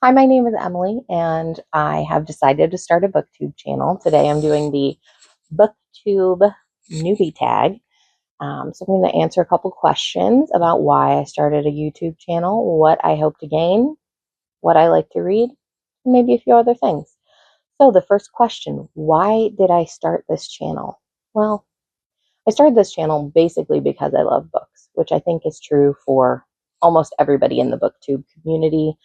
Hi, my name is Emily, and I have decided to start a Booktube channel. Today I'm doing the Booktube Newbie tag. So I'm going to answer a couple questions about why I started a YouTube channel, what I hope to gain, what I like to read, and maybe a few other things. So the first question, why did I start this channel? Well, I started this channel basically because I love books, which I think is true for almost everybody in the Booktube community.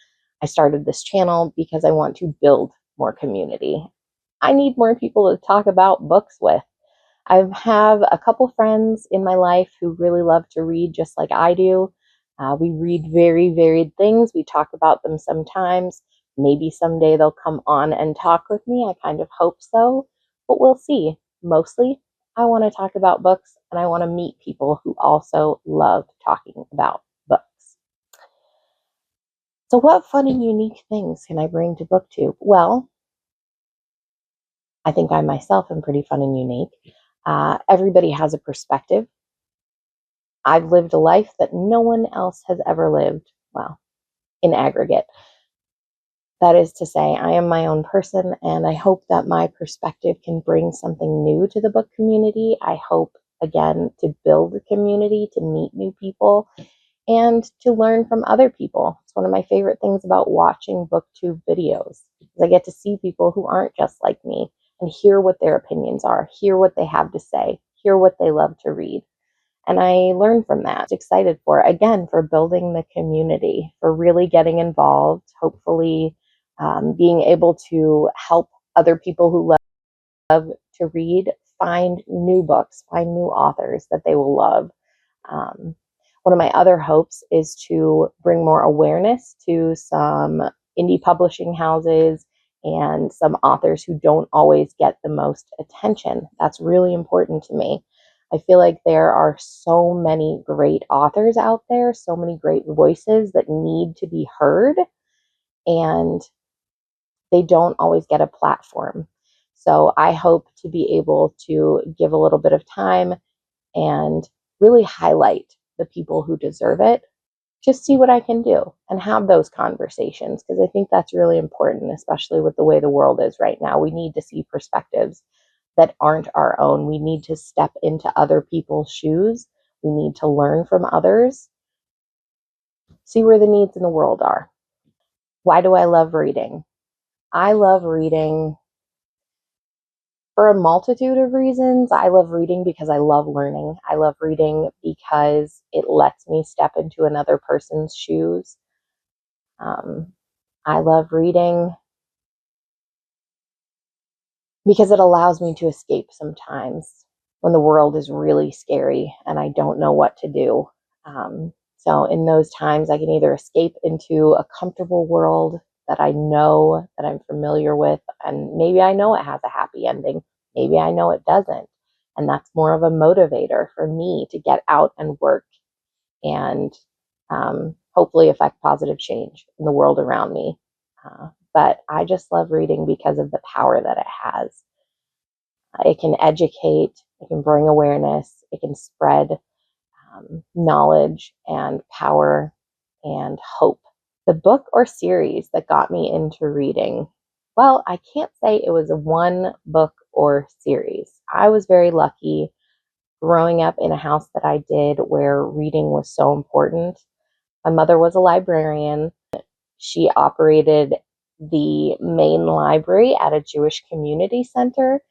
I started this channel because I want to build more community. I need more people to talk about books with. I have a couple friends in my life who really love to read just like I do. We read very varied things. We talk about them sometimes. Maybe someday they'll come on and talk with me. I kind of hope so, but we'll see. Mostly, I want to talk about books and I want to meet people who also love talking about books. So what fun and unique things can I bring to Booktube? Well, I think I myself am pretty fun and unique. Everybody has a perspective. I've lived a life that no one else has ever lived, well, in aggregate. That is to say, I am my own person, and I hope that my perspective can bring something new to the book community. I hope, again, to build a community, to meet new people, and to learn from other people. It's one of my favorite things about watching Booktube videos, is I get to see people who aren't just like me and hear what their opinions are, hear what they have to say, hear what they love to read. And I learn from that. Excited for it. Again, for building the community, for really getting involved, hopefully being able to help other people who love to read find new books, find new authors that they will love. One of my other hopes is to bring more awareness to some indie publishing houses and some authors who don't always get the most attention. That's really important to me. I feel like there are so many great authors out there, so many great voices that need to be heard, and they don't always get a platform. So I hope to be able to give a little bit of time and really highlight the people who deserve it. Just see what I can do and have those conversations, because I think that's really important, especially with the way the world is right now. We need to see perspectives that aren't our own. We need to step into other people's shoes. We need to learn from others, see where the needs in the world are. Why do I love reading? I love reading for a multitude of reasons. I love reading because I love learning. I love reading because it lets me step into another person's shoes. I love reading because it allows me to escape sometimes when the world is really scary and I don't know what to do. So in those times, I can either escape into a comfortable world that I know, that I'm familiar with, and maybe I know it has a happy ending. Maybe I know it doesn't. And that's more of a motivator for me to get out and work and hopefully affect positive change in the world around me. But I just love reading because of the power that it has. It can educate, it can bring awareness, it can spread knowledge and power and hope. The book or series that got me into reading, well, I can't say it was a one book or series. I was very lucky growing up in a house that I did where reading was so important. My mother was a librarian. She operated the main library at a Jewish community center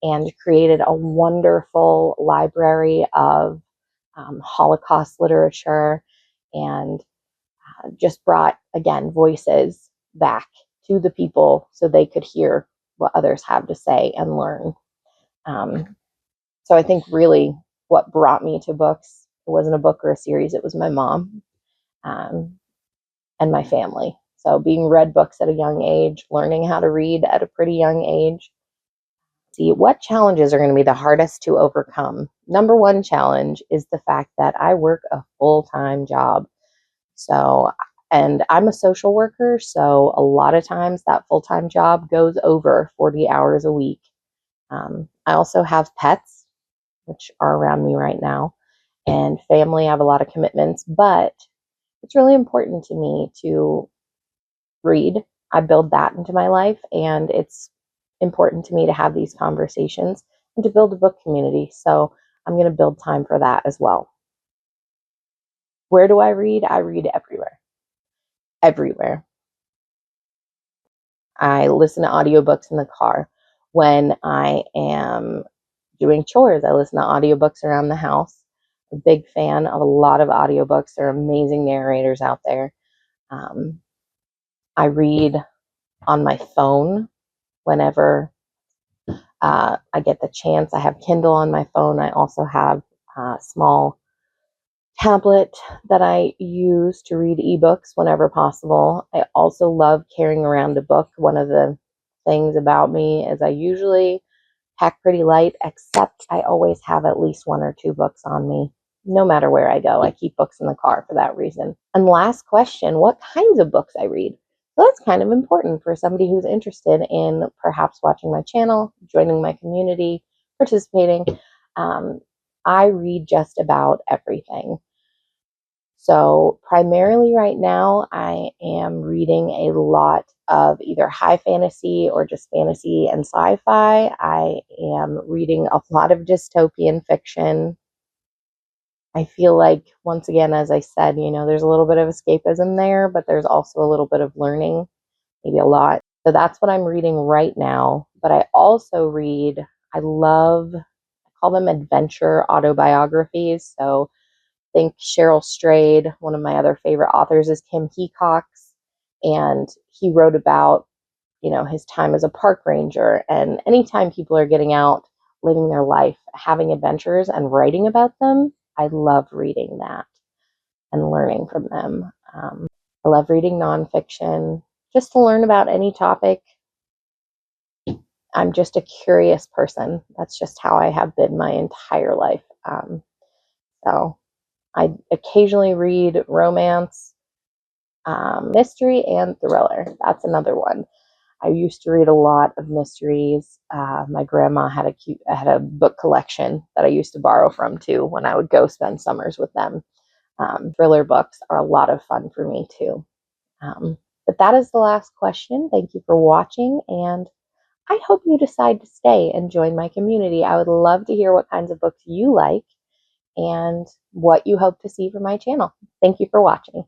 and created a wonderful library of Holocaust literature, and just brought, again, voices back to the people so they could hear what others have to say and learn. So I think really what brought me to books, it wasn't a book or a series, it was my mom and my family. So being read books at a young age, learning how to read at a pretty young age. See, what challenges are going to be the hardest to overcome? Number one challenge is the fact that I work a full-time job. So, and I'm a social worker, so a lot of times that full-time job goes over 40 hours a week. I also have pets, which are around me right now, and family. I have a lot of commitments, but it's really important to me to read, I build that into my life, and it's important to me to have these conversations and to build a book community. So I'm going to build time for that as well. Where do I read? I read everywhere. Everywhere. I listen to audiobooks in the car. When I am doing chores, I listen to audiobooks around the house. I'm a big fan of a lot of audiobooks. There are amazing narrators out there. I read on my phone whenever I get the chance. I have Kindle on my phone. I also have a small tablet that I use to read ebooks whenever possible. I also love carrying around a book. One of the things about me is I usually pack pretty light, except I always have at least 1 or 2 books on me. No matter where I go, I keep books in the car for that reason. And last question, what kinds of books I read? So that's kind of important for somebody who's interested in perhaps watching my channel, joining my community, participating. I read just about everything. So primarily right now, I am reading a lot of either high fantasy or just fantasy and sci-fi. I am reading a lot of dystopian fiction. I feel like, once again, as I said, there's a little bit of escapism there, but there's also a little bit of learning, maybe a lot. So that's what I'm reading right now. But I also read, I call them adventure autobiographies. So think Cheryl Strayed. One of my other favorite authors is Tim Heacox, and he wrote about, his time as a park ranger. And anytime people are getting out, living their life, having adventures, and writing about them, I love reading that and learning from them. I love reading nonfiction just to learn about any topic. I'm just a curious person. That's just how I have been my entire life. So I occasionally read romance, mystery, and thriller. That's another one. I used to read a lot of mysteries. My grandma had a book collection that I used to borrow from too when I would go spend summers with them. Thriller books are a lot of fun for me too. But that is the last question. Thank you for watching, and I hope you decide to stay and join my community. I would love to hear what kinds of books you like and what you hope to see from my channel. Thank you for watching.